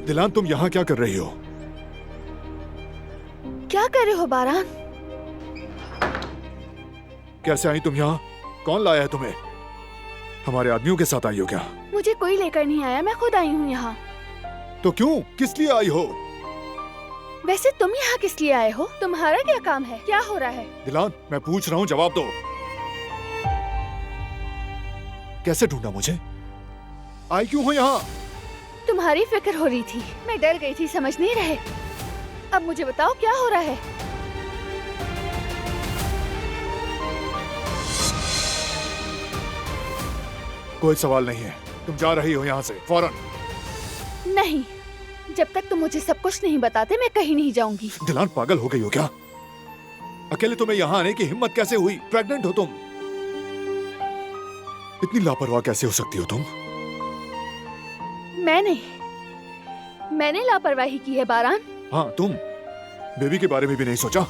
दिलान, तुम यहाँ क्या कर रही हो? क्या कर रहे हो बारान? कैसे आई तुम यहाँ? कौन लाया है तुम्हें? हमारे आदमियों के साथ आई हो क्या? मुझे कोई लेकर नहीं आया, मैं खुद आई हूँ यहाँ। तो क्यों, किस लिए आई हो? वैसे तुम यहाँ किस लिए आए हो? तुम्हारा क्या काम है? क्या हो रहा है? दिलान, मैं पूछ रहा हूँ, जवाब दो। कैसे ढूंढा मुझे? आई क्यों हो यहाँ? तुम्हारी फिक्र हो रही थी, मैं डर गई थी, समझ नहीं रहे। अब मुझे बताओ क्या हो रहा है? कोई सवाल नहीं है, तुम जा रही हो यहाँ से फौरन। नहीं, जब तक तुम मुझे सब कुछ नहीं बताते मैं कहीं नहीं जाऊंगी। दिलान, पागल हो गई हो क्या? अकेले तुम्हें यहाँ आने की हिम्मत कैसे हुई? प्रेग्नेंट हो तुम। इतनी लापरवाह कैसे हो सकती हो तुम? मैं नहीं, मैंने लापरवाही की है बारान। हाँ, तुम बेबी के बारे में भी नहीं सोचा।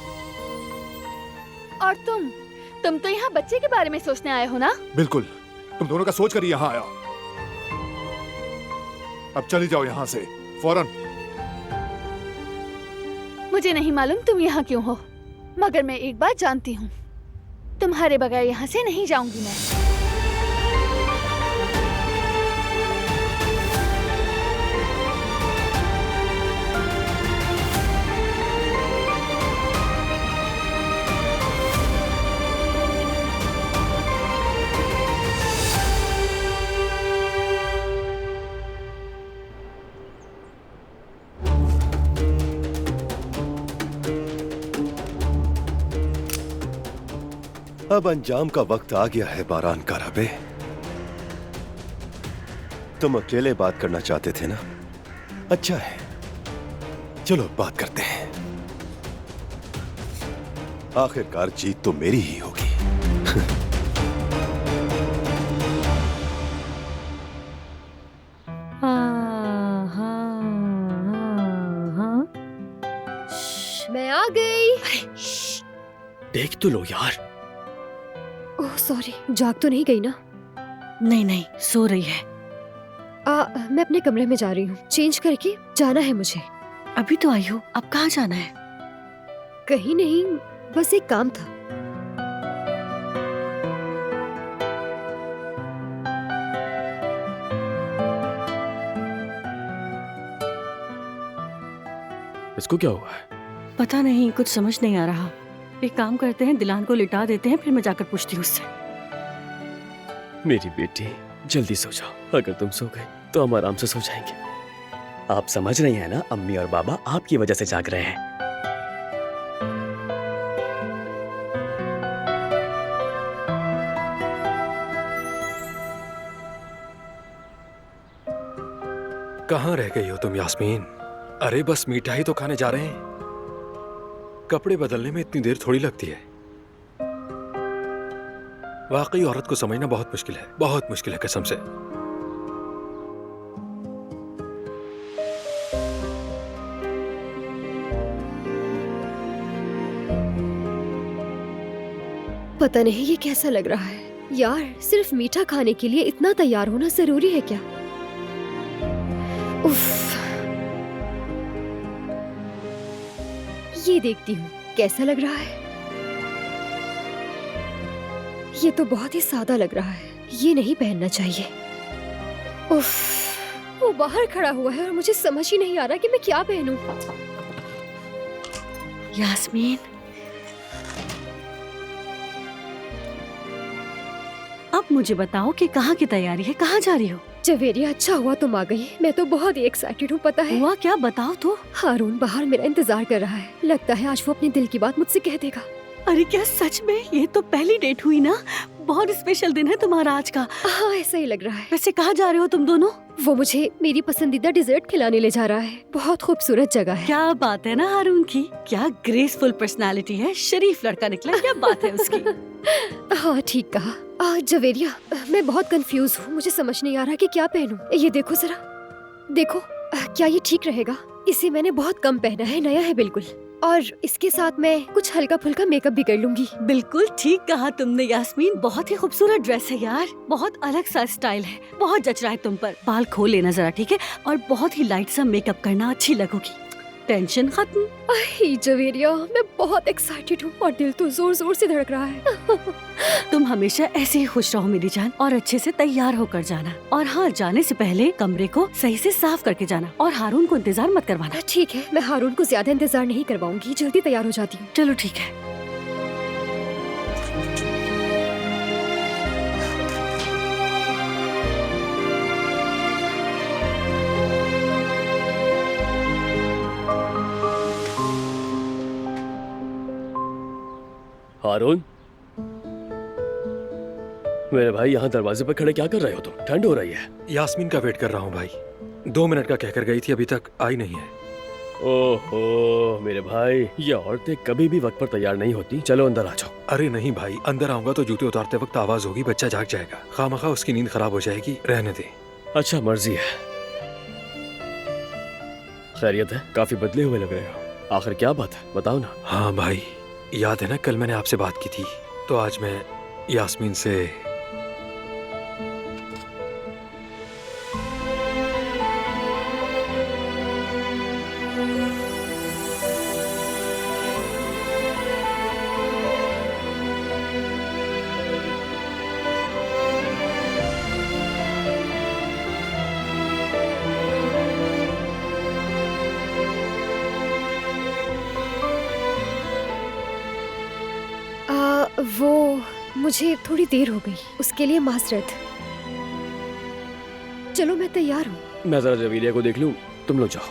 और तुम तो यहाँ बच्चे के बारे में सोचने आए हो ना? बिल्कुल, तुम दोनों का सोच कर ही यहाँ आया। अब चली जाओ यहाँ से फौरन। मुझे नहीं मालूम तुम यहाँ क्यों हो, मगर मैं एक बात जानती हूँ, तुम्हारे बगैर यहाँ से नहीं जाऊंगी मैं। अब अंजाम का वक्त आ गया है बारान का रबे। तुम अकेले बात करना चाहते थे ना? अच्छा है, चलो बात करते हैं। आखिरकार जीत तो मेरी ही होगी। मैं आ गई। देख तो लो यार। ओह सॉरी, जाग तो नहीं गई ना? नहीं नहीं, सो रही है। मैं अपने कमरे में जा रही हूँ, चेंज करके जाना है मुझे। अभी तो आई हो, अब कहाँ जाना है? कहीं नहीं, बस एक काम था। इसको क्या हुआ है? पता नहीं, कुछ समझ नहीं आ रहा। एक काम करते हैं, दिलान को लिटा देते हैं, फिर मैं जाकर पूछती हूँ उससे। मेरी बेटी, जल्दी सो जाओ। अगर तुम सो गए तो हम आराम से सो जाएंगे। आप समझ रही हैं ना, अम्मी और बाबा आपकी वजह से जाग रहे हैं। कहाँ रह गई हो तुम यास्मीन? अरे बस मिठाई तो खाने जा रहे हैं। कपड़े बदलने में इतनी देर थोड़ी लगती है। वाकई औरत को समझना बहुत मुश्किल है, बहुत मुश्किल है कसम से। पता नहीं ये कैसा लग रहा है यार, सिर्फ मीठा खाने के लिए इतना तैयार होना जरूरी है क्या? उफ। ये देखती हूँ कैसा लग रहा है। ये तो बहुत ही सादा लग रहा है, ये नहीं पहनना चाहिए। उफ, वो बाहर खड़ा हुआ है और मुझे समझ ही नहीं आ रहा कि मैं क्या पहनूं। यास्मीन, अब मुझे बताओ कि कहाँ की तैयारी है, कहाँ जा रही हो? जवेरिया, अच्छा हुआ तुम आ गई। मैं तो बहुत ही एक्साइटेड हूँ, पता है। हुआ क्या, बताओ तो। हारून बाहर मेरा इंतजार कर रहा है, लगता है आज वो अपने दिल की बात मुझसे कह देगा। अरे क्या सच में? ये तो पहली डेट हुई ना, बहुत स्पेशल दिन है तुम्हारा आज का। हाँ, ऐसा ही लग रहा है। वैसे कहाँ जा रहे हो तुम दोनों? वो मुझे मेरी पसंदीदा डिजर्ट खिलाने ले जा रहा है, बहुत खूबसूरत जगह है। क्या बात है ना हारून की, क्या ग्रेसफुल पर्सनालिटी है, शरीफ लड़का निकला, क्या बात है उसकी। हाँ ठीक कहा। जवेरिया, मैं बहुत कंफ्यूज हूँ, मुझे समझ नहीं आ रहा कि क्या पहनूं। ये देखो जरा, देखो क्या ये ठीक रहेगा? इसे मैंने बहुत कम पहना है, नया है बिल्कुल। और इसके साथ मैं कुछ हल्का फुल्का मेकअप भी कर लूंगी। बिल्कुल ठीक कहा तुमने यास्मीन, बहुत ही खूबसूरत ड्रेस है यार, बहुत अलग सा स्टाइल है, बहुत जच रहा है तुम पर। बाल खोल लेना जरा, ठीक है, और बहुत ही लाइट सा मेकअप करना, अच्छी लगोगी। टेंशन खत्म। अरे जवेरिया, मैं बहुत एक्साइटेड हूँ और दिल तो जोर जोर से धड़क रहा है। तुम हमेशा ऐसे ही खुश रहो मेरी जान, और अच्छे से तैयार होकर जाना। और हाँ, जाने से पहले कमरे को सही से साफ करके जाना, और हारून को इंतजार मत करवाना। ठीक है, मैं हारून को ज्यादा इंतजार नहीं करवाऊंगी, जल्दी तैयार हो जाती हूँ। चलो ठीक है। हारून, मेरे भाई यहाँ दरवाजे पर खड़े क्या कर रहे हो तुम? ठंड हो रही है। यास्मीन का वेट कर रहा हूँ भाई, 2 मिनट का कहकर गई थी, अभी तक आई नहीं है। ओहो मेरे भाई, ये औरतें कभी भी वक्त पर तैयार नहीं होती। चलो अंदर आ जाओ। अरे नहीं भाई, अंदर आऊंगा तो जूते उतारते वक्त आवाज होगी, बच्चा जाग जाएगा, खामखा उसकी नींद खराब हो जाएगी, रहने दे। अच्छा मर्जी है। खैरियत है? काफी बदले हुए लग रहे हो, आखिर क्या बात है, बताओ ना। हाँ भाई, याद है ना कल मैंने आपसे बात की थी, तो आज मैं यास्मीन से वो मुझे थोड़ी देर हो गई, उसके लिए माजरत। चलो मैं तैयार हूँ। मैं जरा जवीलिया को देख लूं, तुम लोग जाओ।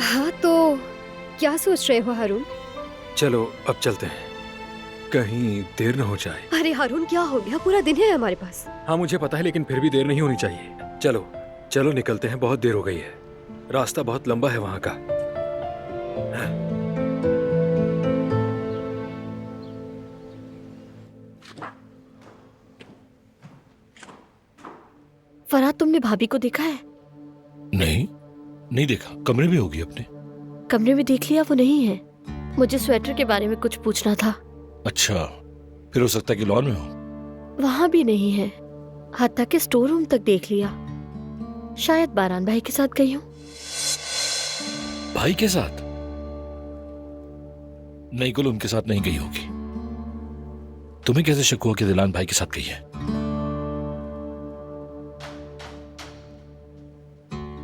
हाँ तो क्या सोच रहे हो हारून? चलो अब चलते हैं, कहीं देर न हो जाए। अरे हारून, क्या हो गया? पूरा दिन है हमारे पास। हाँ मुझे पता है, लेकिन फिर भी देर नहीं होनी चाहिए। चलो चलो निकलते हैं, बहुत देर हो गई है, रास्ता बहुत लंबा है वहां का। फरहाद, तुमने भाभी को देखा है? नहीं देखा, कमरे में होगी अपने। कमरे में देख लिया, वो नहीं है। मुझे स्वेटर के बारे में कुछ पूछना था। अच्छा, फिर हो सकता है कि लॉन में हो। वहां भी नहीं है, हत्ता के स्टोर रूम तक देख लिया। शायद बारान भाई के साथ गई हूँ। भाई के साथ? नहीं गुल, उनके साथ नहीं गई होगी। तुम्हें कैसे शक हुआ कि दिलान भाई के साथ गई है?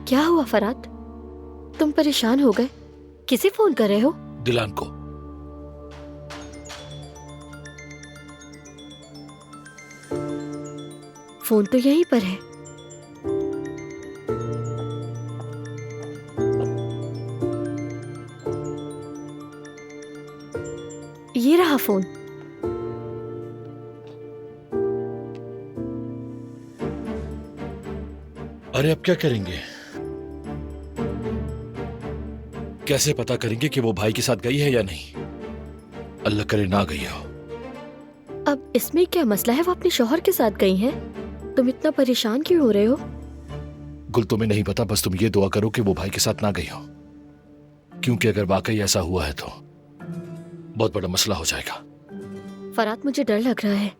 क्या हुआ फरहाद, तुम परेशान हो गए? किसे फोन कर रहे हो? दिलान को। फोन तो यहीं पर है। ये रहा फोन। अरे अब क्या करेंगे? कैसे पता करेंगे कि वो भाई के साथ गई है या नहीं? अल्लाह करे ना गई हो। अब इसमें क्या मसला है? वो अपने शौहर के साथ गई हैं। तुम इतना परेशान क्यों हो रहे हो? गुल तुम्हें नहीं पता, बस तुम ये दुआ करो कि वो भाई के साथ ना गई हो, क्योंकि अगर वाकई ऐसा हुआ है तो बहुत बड़ा मसला हो जाएगा। फरहाद, मुझे डर लग रहा है।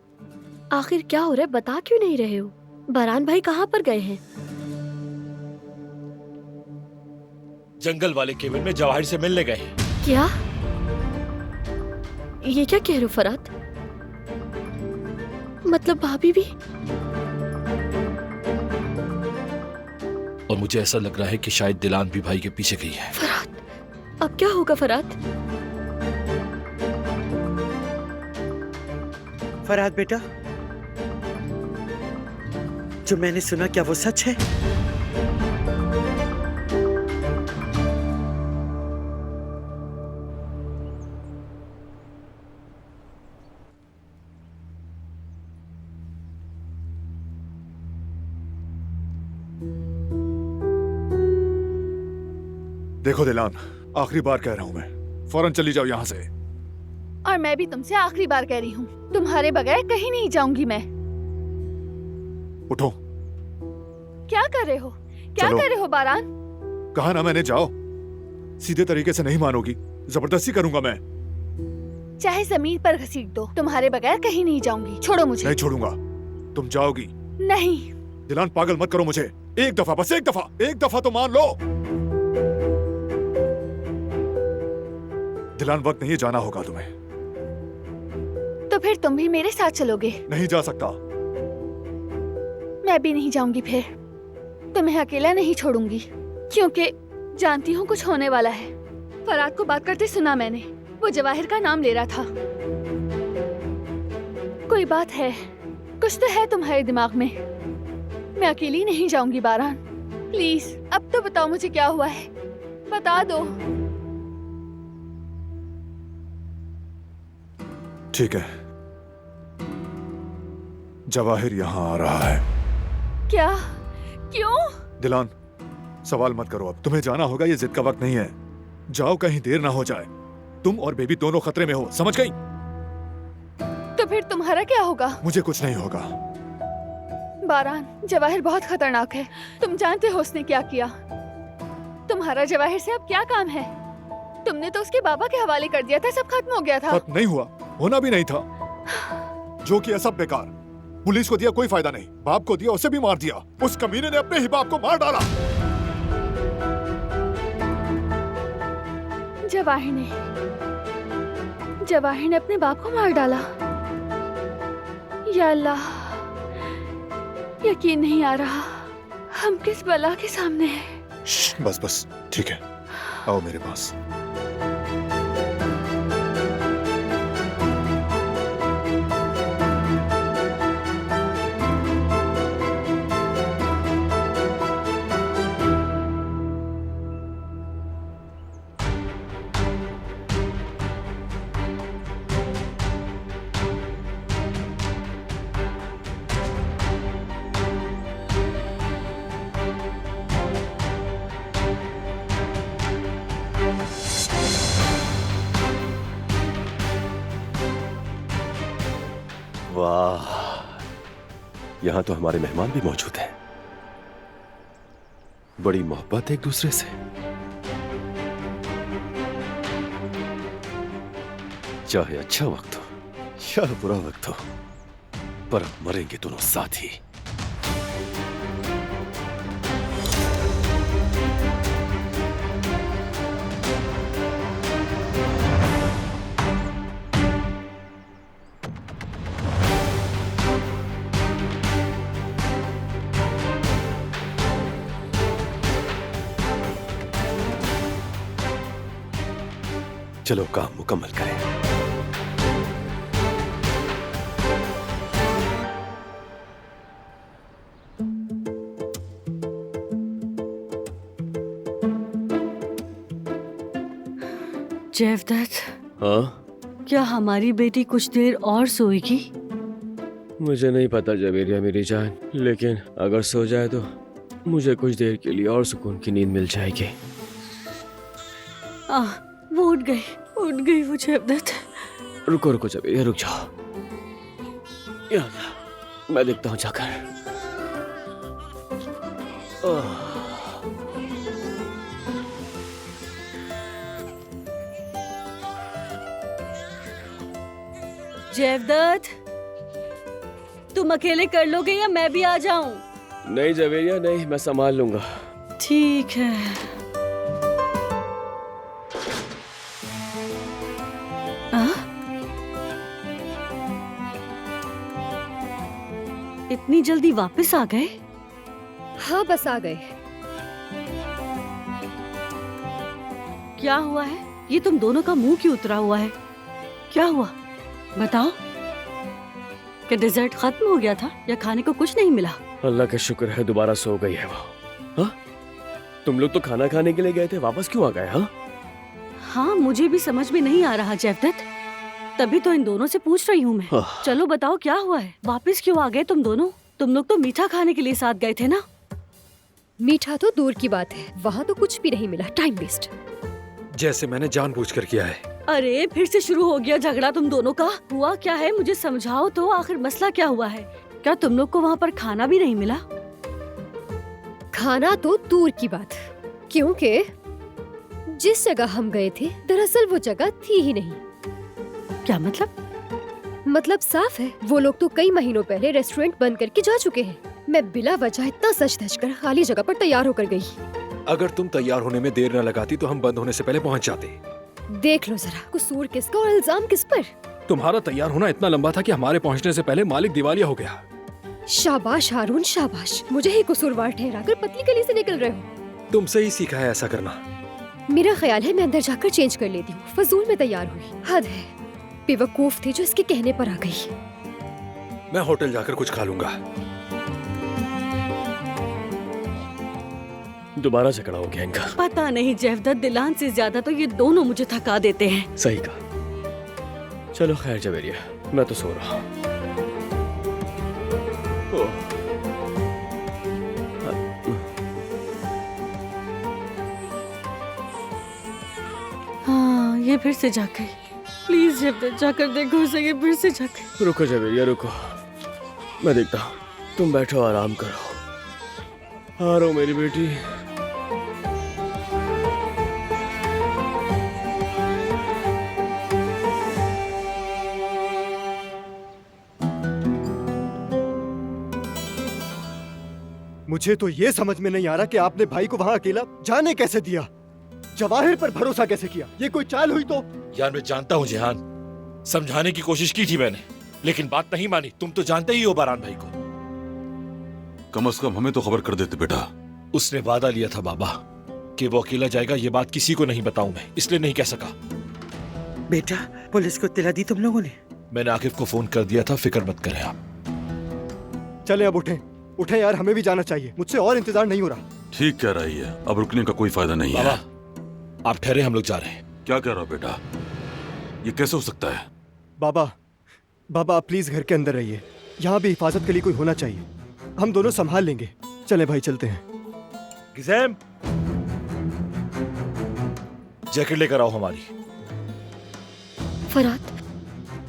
आखिर क्या हो रहा है, बता क्यों नहीं रहे हो? बारान भाई कहाँ पर गए हैं? जंगल वाले केबिन में जवाहिर से मिलने गए। क्या? ये क्या कह रहे हो फरहाद? मतलब भाभी भी? और मुझे ऐसा लग रहा है कि शायद दिलान भी भाई के पीछे गई है। फरहाद, अब क्या होगा फरहाद? फरहाद बेटा, जो मैंने सुना क्या वो सच है? देखो दिलान, आखिरी बार कह रहा हूं मैं, फौरन चली जाओ यहां से। और मैं भी तुमसे आखिरी बार कह रही हूँ, तुम्हारे बगैर कहीं नहीं जाऊंगी मैं। उठो। क्या कर रहे हो? क्या चलो। कर रहे हो बारान? कहा ना मैंने, जाओ। सीधे तरीके से नहीं मानोगी, जबरदस्ती करूंगा मैं। चाहे जमीन पर घसीट दो, तुम्हारे बगैर कहीं नहीं जाऊंगी। छोड़ो मुझे। नहीं छोड़ूंगा, तुम जाओगी। नहीं। दिलान पागल मत करो मुझे। एक दफा, बस एक दफा तो मान लो। दिलान वक्त नहीं, जाना होगा तुम्हें। तो फिर तुम भी मेरे साथ चलोगे? नहीं जा सकता। मैं भी नहीं जाऊंगी फिर। तुम्हें अकेला नहीं छोड़ूंगी, क्योंकि जानती हूँ कुछ होने वाला है। फराद को बात करते सुना मैंने, वो जवाहिर का नाम ले रहा था। कोई बात है, कुछ तो है तुम्हारे दिमाग में। मैं अकेली नहीं जाऊंगी बारान, प्लीज अब तो बताओ मुझे क्या हुआ है, बता दो। ठीक है, जवाहिर यहाँ आ रहा है। क्या? क्यों? दिलान, सवाल मत करो अब। तुम्हें जाना होगा, ये जिद का वक्त नहीं है। जाओ, कहीं देर ना हो जाए। तुम और बेबी दोनों खतरे में हो, समझ गई? तो फिर तुम्हारा क्या होगा? मुझे कुछ नहीं होगा। बारान, जवाहिर बहुत खतरनाक है। तुम जानते हो उसने क्या किया। तुम्हारा जवाहिर से अब क्या काम है? तुमने तो उसके बाबा के हवाले कर दिया था, सब खत्म हो गया था। खत्म नहीं हुआ, होना भी नहीं था। जो किया सब बेकार। पुलिस को दिया कोई फायदा नहीं, बाप को दिया उसे भी मार दिया। उस कमीने ने अपने ही बाप को मार डाला। जवाहिर ने अपने बाप को मार डाला। या अल्लाह, यकीन नहीं आ रहा, हम किस बला के सामने हैं। बस ठीक है, आओ मेरे पास। वाह, यहां तो हमारे मेहमान भी मौजूद हैं। बड़ी मोहब्बत एक दूसरे से। चाहे अच्छा वक्त हो या बुरा वक्त हो, पर मरेंगे दोनों साथ ही। चलो काम मुकम्मल करें। जयवदत्त, हाँ? क्या हमारी बेटी कुछ देर और सोएगी? मुझे नहीं पता जवेरिया मेरी जान, लेकिन अगर सो जाए तो मुझे कुछ देर के लिए और सुकून की नींद मिल जाएगी। वो उठ गई वो जयवदत्त। रुको जवेरिया, रुक जाओ। या अल्लाह, मैं देखता हूँ जाकर। जयवदत्त, तुम अकेले कर लोगे या मैं भी आ जाऊं? नहीं जवेरिया नहीं, मैं संभाल लूंगा। ठीक है। इतनी जल्दी वापस आ गए? हाँ, बस आ गए। क्या हुआ है? ये तुम दोनों का मुंह क्यों उतरा हुआ है? क्या हुआ बताओ। क्या डिजर्ट खत्म हो गया था या खाने को कुछ नहीं मिला? अल्लाह का शुक्र है दोबारा सो गई है वो। हाँ? तुम लोग तो खाना खाने के लिए गए थे, वापस क्यों आ गए? हाँ, मुझे भी समझ में नहीं आ रहा जयवदत्त, तभी तो इन दोनों से पूछ रही हूँ मैं। चलो बताओ क्या हुआ है, वापस क्यों आ गए तुम दोनों? तुम लोग तो मीठा खाने के लिए साथ गए थे ना? मीठा तो दूर की बात है, वहाँ तो कुछ भी नहीं मिला, टाइम वेस्ट। जैसे मैंने जानबूझकर किया है। अरे फिर से शुरू हो गया झगड़ा तुम दोनों का। हुआ क्या है मुझे समझाओ तो, आखिर मसला क्या हुआ है? क्या तुम लोग को वहाँ पर खाना भी नहीं मिला? खाना तो दूर की बात, क्योंकि जिस जगह हम गए थे दरअसल वो जगह थी ही नहीं। क्या मतलब? मतलब साफ है, वो लोग तो कई महीनों पहले रेस्टोरेंट बंद करके जा चुके हैं। मैं बिला वजह इतना सच धज कर खाली जगह पर तैयार होकर गई। अगर तुम तैयार होने में देर न लगाती तो हम बंद होने से पहले पहुंच जाते। देख लो जरा, कसूर किसका और इल्जाम किस पर? तुम्हारा तैयार होना इतना लंबा था कि हमारे पहुंचने से पहले मालिक दिवालिया हो गया। शाबाश हारून शाबाश, मुझे ही कसूरवार ठहराकर पतली गली से निकल रहे हो। तुमसे ही सीखा है ऐसा करना। मेरा ख्याल है मैं अंदर जाकर चेंज कर लेती हूँ, फजूल में तैयार हुई। हद है, बेवकूफ थी जो इसके कहने पर आ गई। मैं होटल जाकर कुछ खा लूंगा। दोबारा झगड़ा हो गया इनका। पता नहीं जेवदत, दिलान से ज्यादा तो ये दोनों मुझे थका देते हैं। सही कहा। चलो खैर जवेरिया, मैं तो सो रहा हूँ। हाँ, ये फिर से जा गई। प्लीज जेवदत जाकर देखो उसे, ये फिर से जा गई। रुको जवेरिया रुको, मैं देखता हूँ। तुम बैठो आराम करो। आ रहा हूँ मेरी बेटी। मुझे तो ये समझ में नहीं आ रहा कि आपने भाई को वहाँ अकेला जाने कैसे दिया, जवाहिर पर भरोसा कैसे किया? ये कोई चाल हुई तो? यार मैं जानता हूँ जिहान, समझाने की कोशिश की थी मैंने, लेकिन बात नहीं मानी। तुम तो जानते ही हो बारान भाई को। कम से कम हमें तो खबर कर देते बेटा। उसने वादा लिया था बाबा कि वो अकेला जाएगा, ये बात किसी को नहीं बताऊं मैं, इसलिए नहीं कह सका। बेटा पुलिस को इत्तला दी तुम लोगों ने? मैंने आकिफ को फोन कर दिया था, फिक्र मत करें आप। चले अब उठें, उठें यार, हमें भी जाना चाहिए। मुझसे और इंतजार नहीं हो रहा। ठीक कह रही है, अब रुकने का कोई फायदा नहीं है। बाबा आप ठहरे, हम लोग जा रहे हैं। क्या कह रहा बेटा? ये कैसे हो सकता है? बाबा, बाबा आप प्लीज घर के अंदर रहिए, यहाँ भी हिफाजत के लिए कोई होना चाहिए। हम दोनों संभाल लेंगे। चले भाई चलते हैं। गिज़ैम, जैकेट लेकर आओ हमारी। फरात,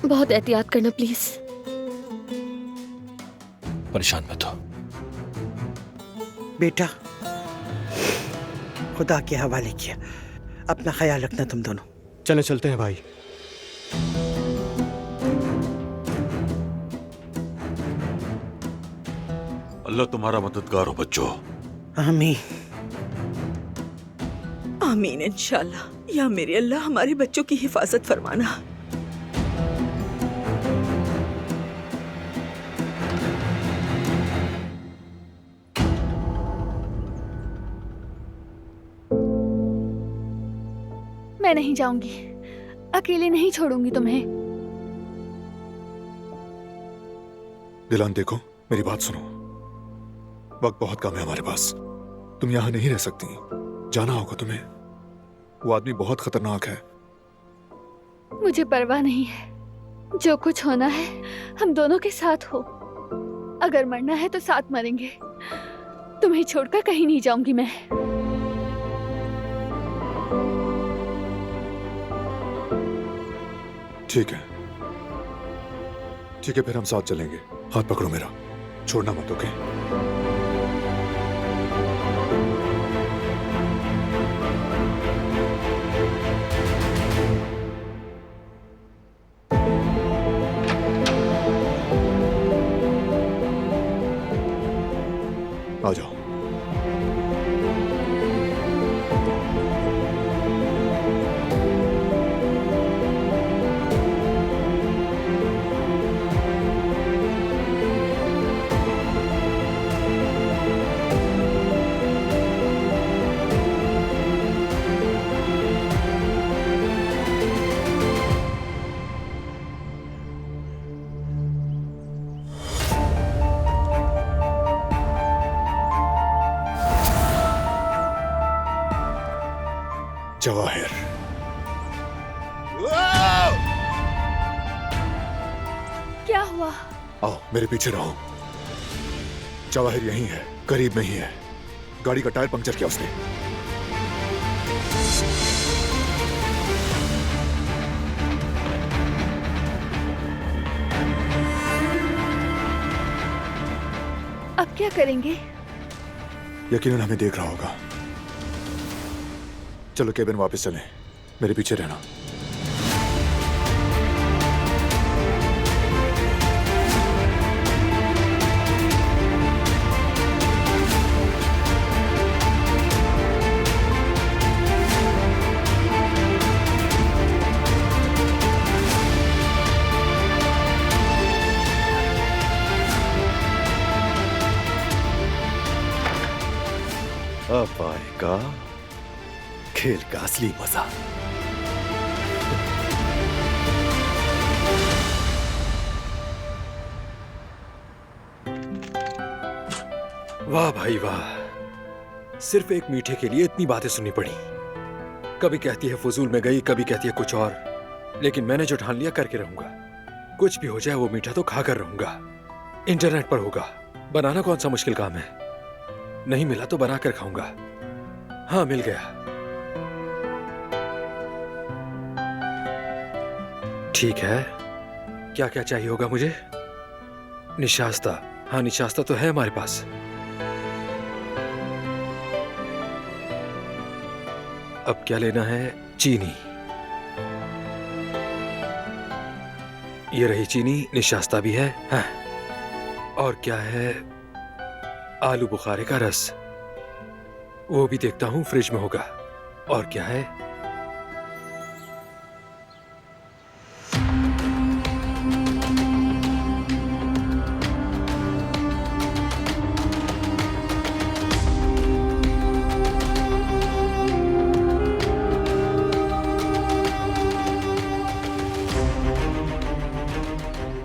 बहुत एहतियात करना प्लीज। परेशान मत हो बेटा, खुदा के हवाले किया। अपना ख्याल रखना तुम दोनों। चले चलते हैं भाई। अल्लाह तुम्हारा मददगार हो बच्चों। आमीन आमीन इंशाल्लाह। या मेरे अल्लाह हमारे बच्चों की हिफाजत फरमाना। मैं नहीं जाऊंगी, अकेले नहीं छोड़ूंगी तुम्हें। दिलान देखो, मेरी बात सुनो, वक्त बहुत कम है हमारे पास। तुम यहाँ नहीं रह सकती, जाना होगा तुम्हें। वो आदमी बहुत खतरनाक है। मुझे परवाह नहीं है, जो कुछ होना है हम दोनों के साथ हो। अगर मरना है तो साथ मरेंगे। तुम्हें छोड़कर कहीं नहीं जाऊंगी मैं। ठीक है, ठीक है, फिर हम साथ चलेंगे। हाथ पकड़ो मेरा, छोड़ना मत, ओके? आ जाओ। जवाहिर, क्या हुआ? आओ मेरे पीछे रहो। जवाहिर यहीं है, करीब में ही है। गाड़ी का टायर पंक्चर किया उसने। अब क्या करेंगे? यकीनन हमें देख रहा होगा। चलो केबिन वापस चलें, मेरे पीछे रहना। अब आएगा खेल का असली मजा। वाह भाई वाह, सिर्फ एक मीठे के लिए इतनी बातें सुननी पड़ी। कभी कहती है फजूल में गई, कभी कहती है कुछ और, लेकिन मैंने जो ठान लिया करके रहूंगा। कुछ भी हो जाए वो मीठा तो खाकर रहूंगा। इंटरनेट पर होगा, बनाना कौन सा मुश्किल काम है। नहीं मिला तो बनाकर खाऊंगा। हाँ मिल गया। ठीक है, क्या क्या चाहिए होगा मुझे? निशास्ता, हाँ निशास्ता तो है हमारे पास। अब क्या लेना है? चीनी। ये रही चीनी, निशास्ता भी है। हाँ। और क्या है? आलू बुखारे का रस, वो भी देखता हूं फ्रिज में होगा। और क्या है?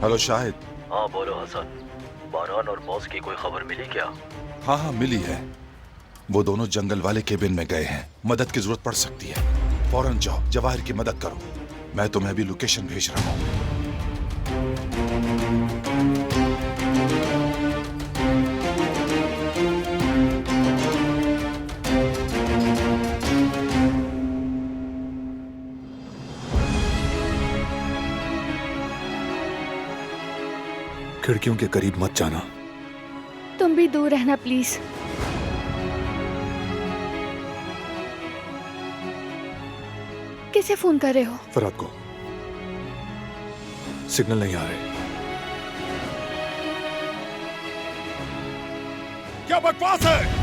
हेलो शाहिद। हाँ बोलो हसन, बारान और बॉस की कोई खबर मिली क्या? हाँ हाँ मिली है, वो दोनों जंगल वाले केबिन में गए हैं। मदद की जरूरत पड़ सकती है, फौरन जाओ, जवाहिर की मदद करो। मैं तुम्हें भी लोकेशन भेज रहा हूँ। खिड़कियों के करीब मत जाना। तुम भी दूर रहना प्लीज। किसे फोन कर रहे हो? फराद को। सिग्नल नहीं आ रहे। क्या बकवास है?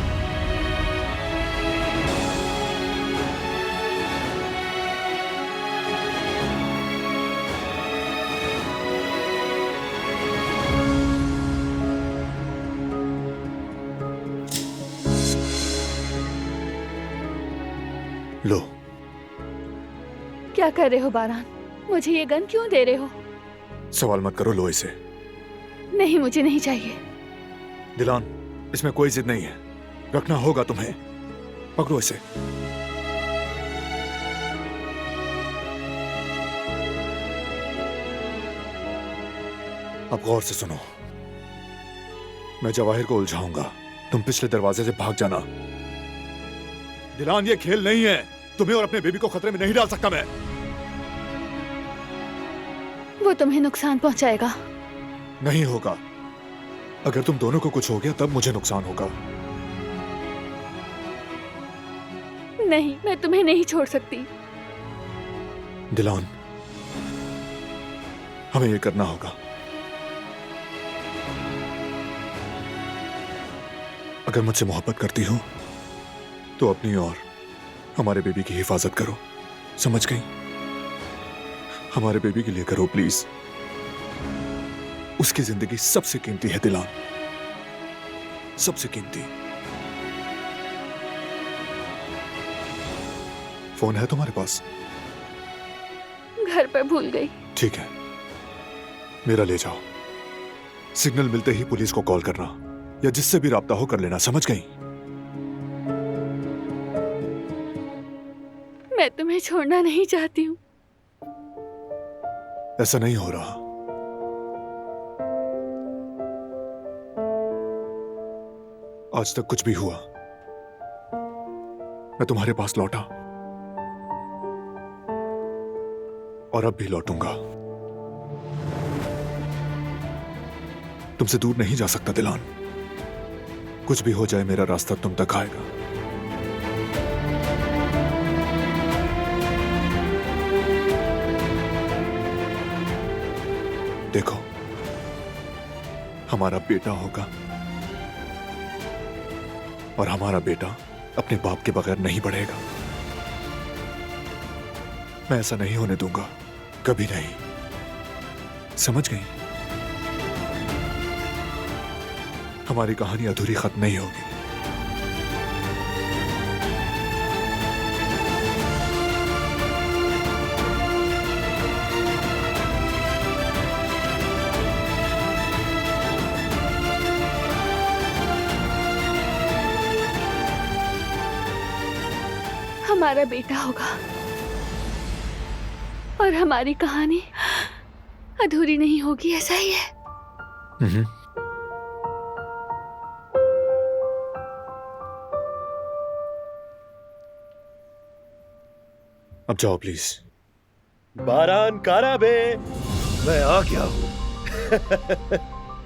लो। क्या कर रहे हो बारान? मुझे ये गन क्यों दे रहे हो? सवाल मत करो, लो इसे। नहीं, मुझे नहीं चाहिए। दिलान, इसमें कोई जिद नहीं है, रखना होगा तुम्हें। पकड़ो इसे। अब गौर से सुनो, मैं जवाहिर को उलझाऊंगा, तुम पिछले दरवाजे से भाग जाना। दिलान, ये खेल नहीं है, तुम्हें और अपने बेबी को खतरे में नहीं डाल सकता मैं। वो तुम्हें नुकसान पहुंचाएगा। नहीं होगा। अगर तुम दोनों को कुछ हो गया तब मुझे नुकसान होगा। नहीं, मैं तुम्हें नहीं छोड़ सकती। दिलान, हमें ये करना होगा। अगर मुझसे मोहब्बत करती हो तो अपनी और हमारे बेबी की हिफाजत करो, समझ गई? हमारे बेबी के लिए करो प्लीज। उसकी जिंदगी सबसे कीमती है दिलान, सबसे कीमती। फोन है तुम्हारे पास? घर पर भूल गई। ठीक है, मेरा ले जाओ। सिग्नल मिलते ही पुलिस को कॉल करना या जिससे भी राब्ता हो कर लेना, समझ गई? मैं तुम्हें छोड़ना नहीं चाहती हूँ। ऐसा नहीं हो रहा। आज तक कुछ भी हुआ, मैं तुम्हारे पास लौटा और अब भी लौटूंगा। तुमसे दूर नहीं जा सकता दिलान। कुछ भी हो जाए मेरा रास्ता तुम तक आएगा। देखो, हमारा बेटा होगा और हमारा बेटा अपने बाप के बगैर नहीं बढ़ेगा। मैं ऐसा नहीं होने दूंगा, कभी नहीं। समझ गई? हमारी कहानी अधूरी खत्म नहीं होगी। हमारा बेटा होगा और हमारी कहानी अधूरी नहीं होगी, ऐसा ही है। अब जाओ प्लीज। बारान काराबे, मैं आ गया हूं।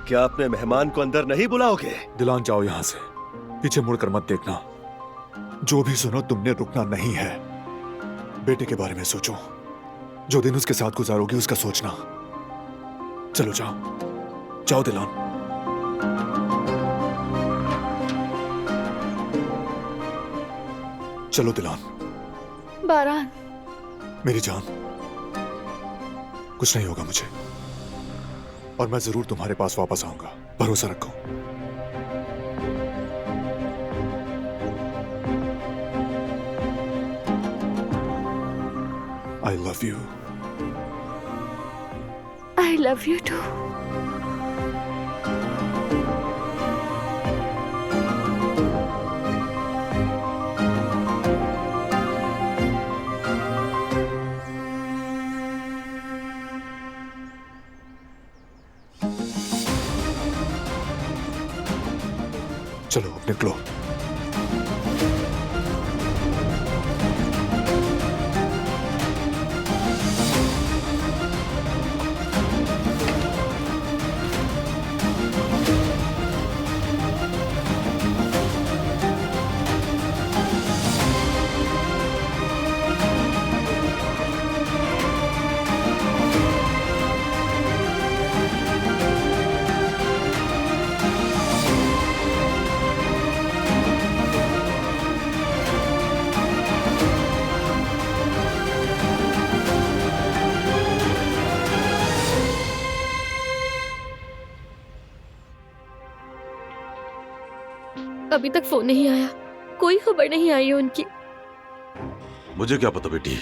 क्या अपने मेहमान को अंदर नहीं बुलाओगे? दिलान, जाओ यहां से। पीछे मुड़कर मत देखना। जो भी सुनो, तुमने रुकना नहीं है। बेटे के बारे में सोचो, जो दिन उसके साथ गुजारोगी उसका सोचना। चलो जाओ, जाओ दिलान। चलो दिलान। बारान, मेरी जान, कुछ नहीं होगा मुझे, और मैं जरूर तुम्हारे पास वापस आऊंगा, भरोसा रखो। I love you. I love you too. चलो अब निकलो। अभी तक फोन नहीं आया, कोई खबर नहीं आई है उनकी। मुझे क्या पता बेटी,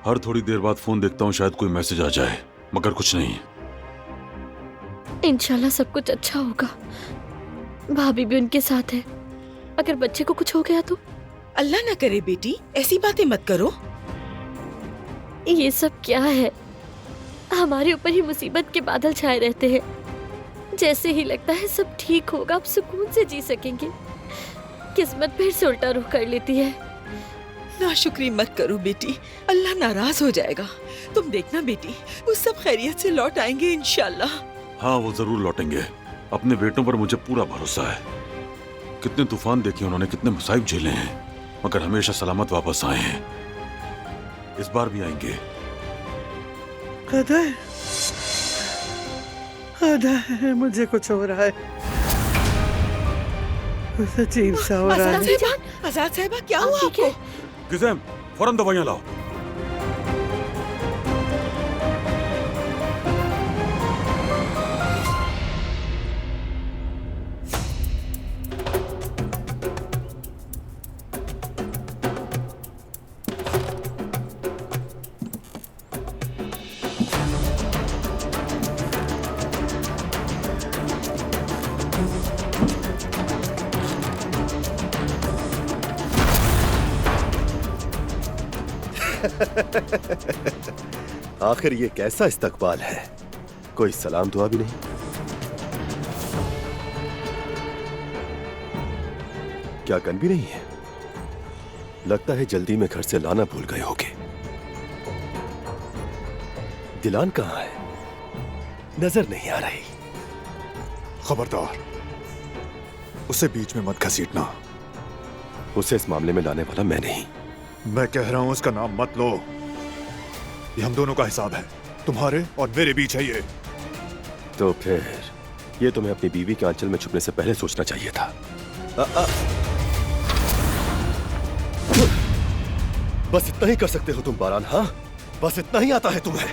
हर थोड़ी देर बाद फोन देखता हूँ, शायद कोई मैसेज आ जाए, मगर कुछ नहीं। इंशाल्लाह सब कुछ अच्छा होगा। भाभी भी उनके साथ है। अगर बच्चे को कुछ हो गया तो? अल्लाह ना करे बेटी, ऐसी बातें मत करो। ये सब क्या है? हमारे ऊपर ही मुसीबत के बादल छाए रहते हैं। जैसे ही लगता है सब ठीक होगा, अब सुकून से जी सकेंगे, किस्मत फिर से उल्टा रुख कर लेती है। नाशुक्री मत करो बेटी, अल्लाह नाराज हो जाएगा। तुम देखना बेटी, वो सब खैरियत से लौट आएंगे इंशाल्लाह। हाँ, वो जरूर लौटेंगे। अपने बेटों पर मुझे पूरा भरोसा है। कितने तूफान देखे उन्होंने, कितने मसाइब झेले हैं, मगर हमेशा सलामत वापस आए हैं। इस बार भी आएंगे। कदर, कदर, मुझे कुछ हो रहा है, कुछ अजीब सा हो रहा है। आजाद साहिबा, क्या हुआ आपको? गिज़ैम, फौरन दवाइयां लाओ। आखिर ये कैसा इस्तकबाल है? कोई सलाम दुआ भी नहीं। क्या गन भी नहीं है? लगता है जल्दी में घर से लाना भूल गए होगे। दिलान कहाँ है? नजर नहीं आ रही। खबरदार, उसे बीच में मत घसीटना। उसे इस मामले में लाने वाला मैं नहीं। मैं कह रहा हूं उसका नाम मत लो। ये हम दोनों का हिसाब है, तुम्हारे और मेरे बीच है ये। तो फिर ये तुम्हें अपनी बीवी के आंचल में छुपने से पहले सोचना चाहिए था। बस इतना ही कर सकते हो तुम बारान, हाँ? बस इतना ही आता है तुम्हें?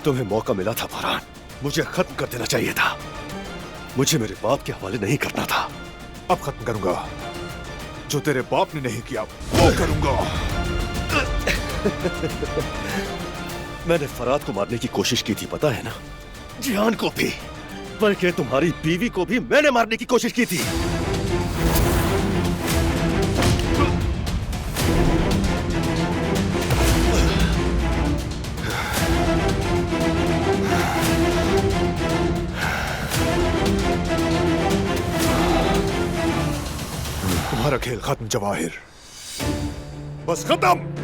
तुम्हें मौका मिला था बारान, मुझे खत्म कर देना चाहिए था। मुझे मेरे बाप के हवाले नहीं करना था। अब खत्म करूंगा। जो तेरे बाप ने नहीं किया वो करूंगा। मैंने फराद को मारने की कोशिश की थी, पता है ना? जिहान को भी, बल्कि तुम्हारी बीवी को भी मैंने मारने की कोशिश की थी। तुम्हारा खेल खत्म जवाहिर, बस खत्म।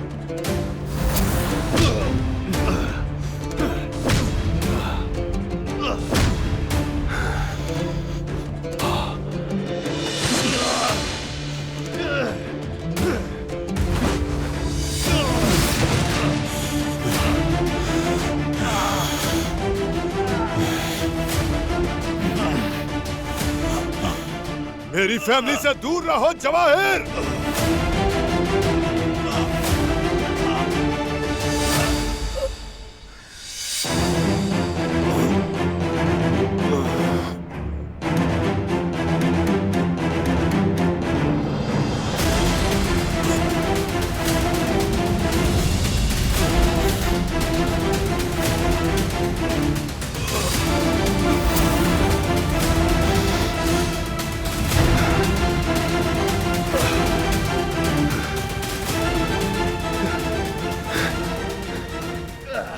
मेरी फैमिली से दूर रहो जवाहिर।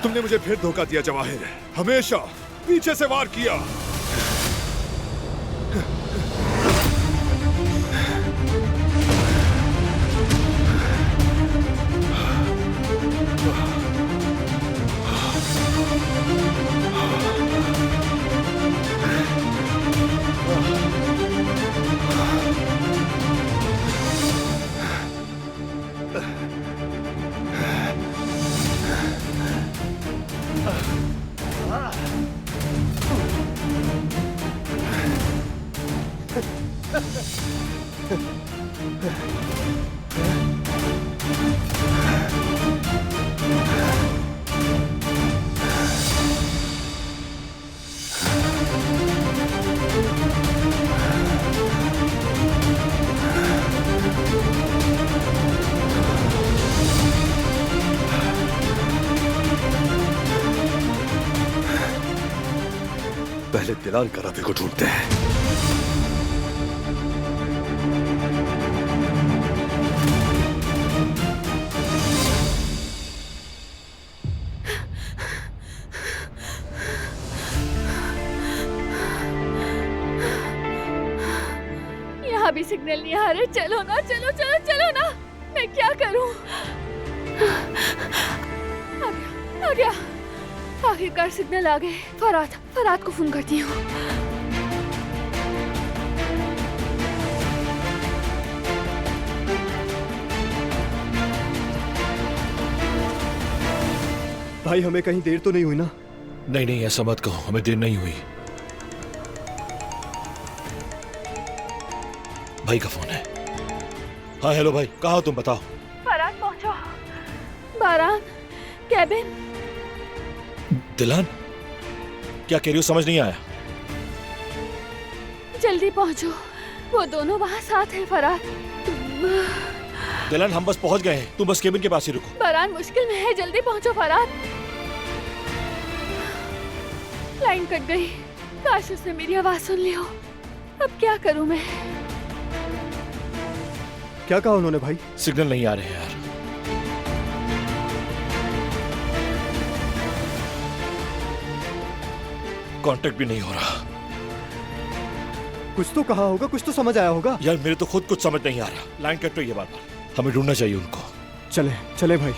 तुमने मुझे फिर धोखा दिया जवाहिर, हमेशा पीछे से वार किया। पहले दिलान कराबे को ढूंढते हैं। यहाँ भी सिग्नल नहीं आ रहे। चलो ना, चलो चलो चलो ना। मैं क्या करूं? आ गया। आखिरकार सिग्नल आ गए। फराद को फोन करती हूँ। भाई हमें कहीं देर तो नहीं हुई ना? नहीं नहीं, ऐसा मत कहो, हमें देर नहीं हुई। भाई का फोन है। हाँ हेलो भाई, कहाँ हो तुम, बताओ। फराद पहुंचो। बारान कैबिन। दिलान क्या कह रही हो, समझ नहीं आया। जल्दी पहुंचो, वो दोनों वहाँ साथ हैं। फराद। दिलान हम बस पहुंच गए हैं, तुम बस केबिन के पास ही रुको। बारान मुश्किल में है, जल्दी पहुंचो फराद। लाइन कट गई। काश उसने मेरी आवाज सुन ली हो। अब क्या करूं मैं? क्या कहा उन्होंने भाई? सिग्नल नहीं आ रहे हैं यार। कांटेक्ट भी नहीं हो रहा। कुछ तो कहा होगा, कुछ तो समझ आया होगा। यार मेरे तो खुद कुछ समझ नहीं आ रहा। लाइन कट रही है बार बार। हमें ढूंढना चाहिए उनको। चले चले भाई।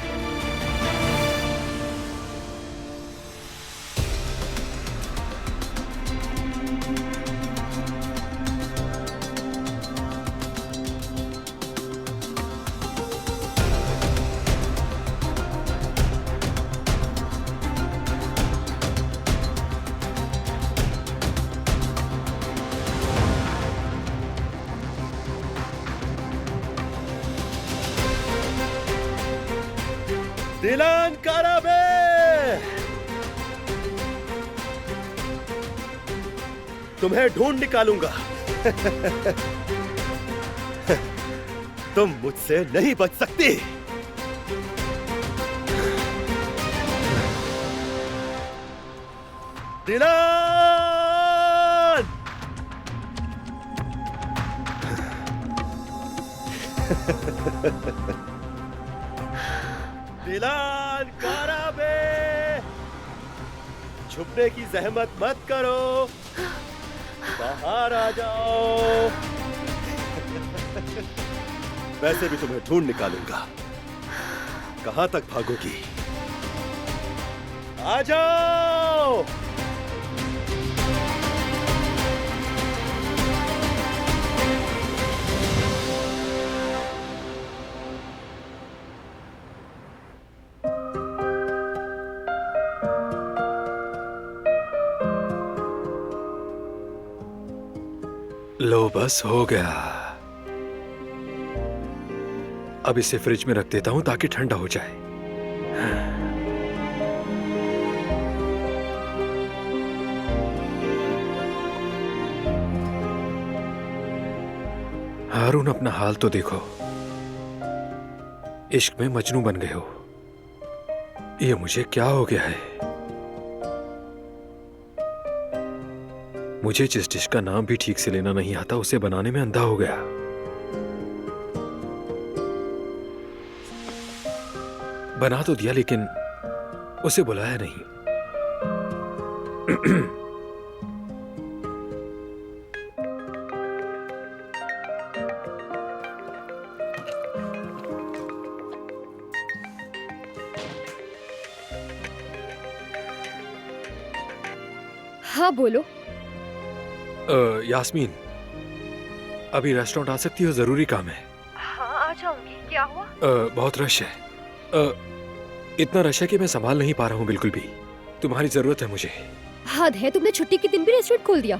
दिलान काराबे, तुम्हें ढूंढ निकालूंगा। तुम मुझसे नहीं बच सकती। दिलान! दिलान काराबे, छुपने की जहमत मत करो, बाहर आ जाओ। वैसे भी तुम्हें ढूंढ निकालूंगा। कहां तक भागोगी? आ जाओ। लो बस हो गया। अब इसे फ्रिज में रख देता हूं ताकि ठंडा हो जाए। हारून, अपना हाल तो देखो। इश्क में मजनू बन गए हो। ये मुझे क्या हो गया है? मुझे जिस डिश का नाम भी ठीक से लेना नहीं आता उसे बनाने में अंधा हो गया। बना तो दिया लेकिन उसे बुलाया नहीं। हाँ बोलो। यास्मीन, अभी रेस्टोरेंट आ सकती हो? जरूरी काम है। हाँ आ जाऊंगी। क्या हुआ? बहुत रश है। इतना रश है कि मैं संभाल नहीं पा रहा हूँ बिल्कुल भी। तुम्हारी जरूरत है मुझे। हद है, तुमने छुट्टी के दिन भी रेस्टोरेंट खोल दिया।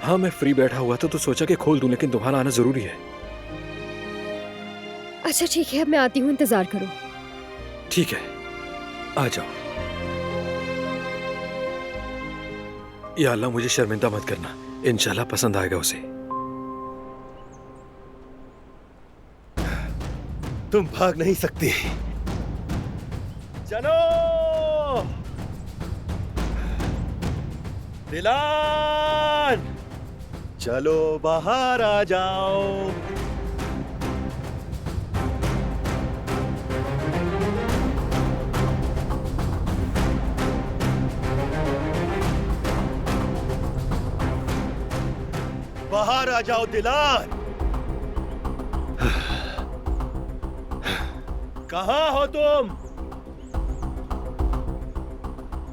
हाँ, मैं फ्री बैठा हुआ था तो सोचा कि खोल दूं, लेकिन तुम्हारा आना जरूरी है। अच्छा ठीक है, अब मैं आती हूँ, इंतजार करो। ठीक है, आ जाओ। या अल्लाह, मुझे शर्मिंदा मत करना। इंशाल्लाह पसंद आएगा उसे। तुम भाग नहीं सकती। चलो दिलान, चलो बाहर आ जाओ। बाहर आ जाओ दिलान। कहाँ हो तुम?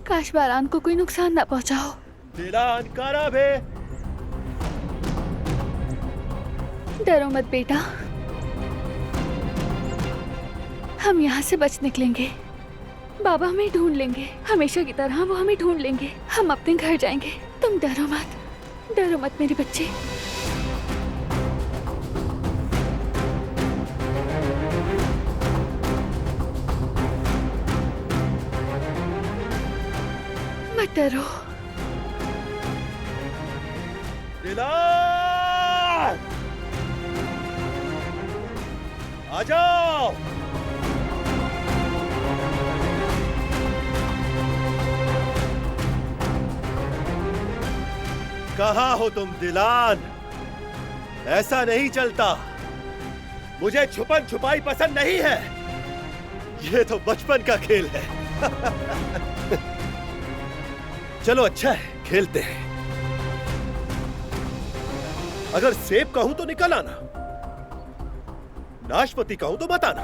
काश बारान को कोई नुकसान ना पहुंचाओ। दिलान काराबे, डरो मत बेटा, हम यहाँ से बच निकलेंगे। बाबा हमें ढूंढ लेंगे, हमेशा की तरह वो हमें ढूंढ लेंगे। हम अपने घर जाएंगे। तुम डरो मत, डरो मत मेरे बच्चे। मत डरो। दिलान, आ जाओ। कहाँ हो तुम दिलान? ऐसा नहीं चलता। मुझे छुपन छुपाई पसंद नहीं है। ये तो बचपन का खेल है। चलो अच्छा है, खेलते हैं। अगर सेब कहूं तो निकल आना, नाशपाती कहूं तो बताना।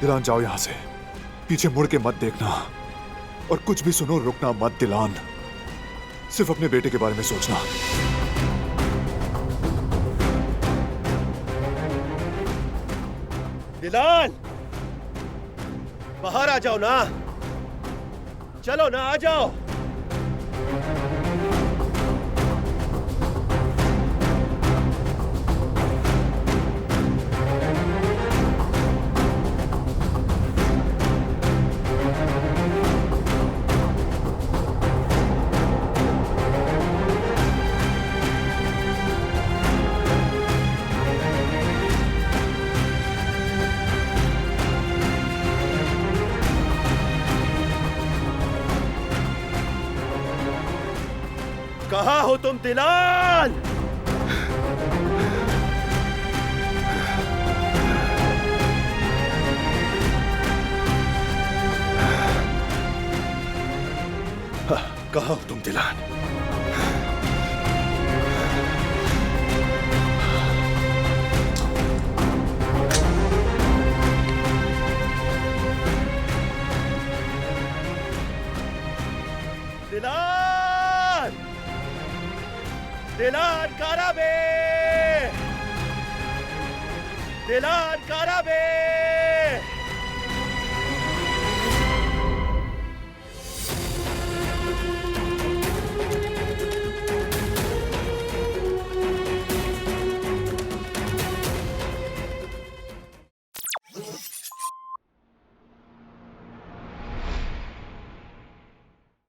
दिलान जाओ यहां से, पीछे मुड़ के मत देखना, और कुछ भी सुनो रुकना मत दिलान। सिर्फ अपने बेटे के बारे में सोचना। दिलान, बाहर आ जाओ ना। चलो ना, आ जाओ। कहाँ हो तुम दिलान? कहाँ हो तुम दिलान? दिलान! दिलान काराबे! दिलान काराबे!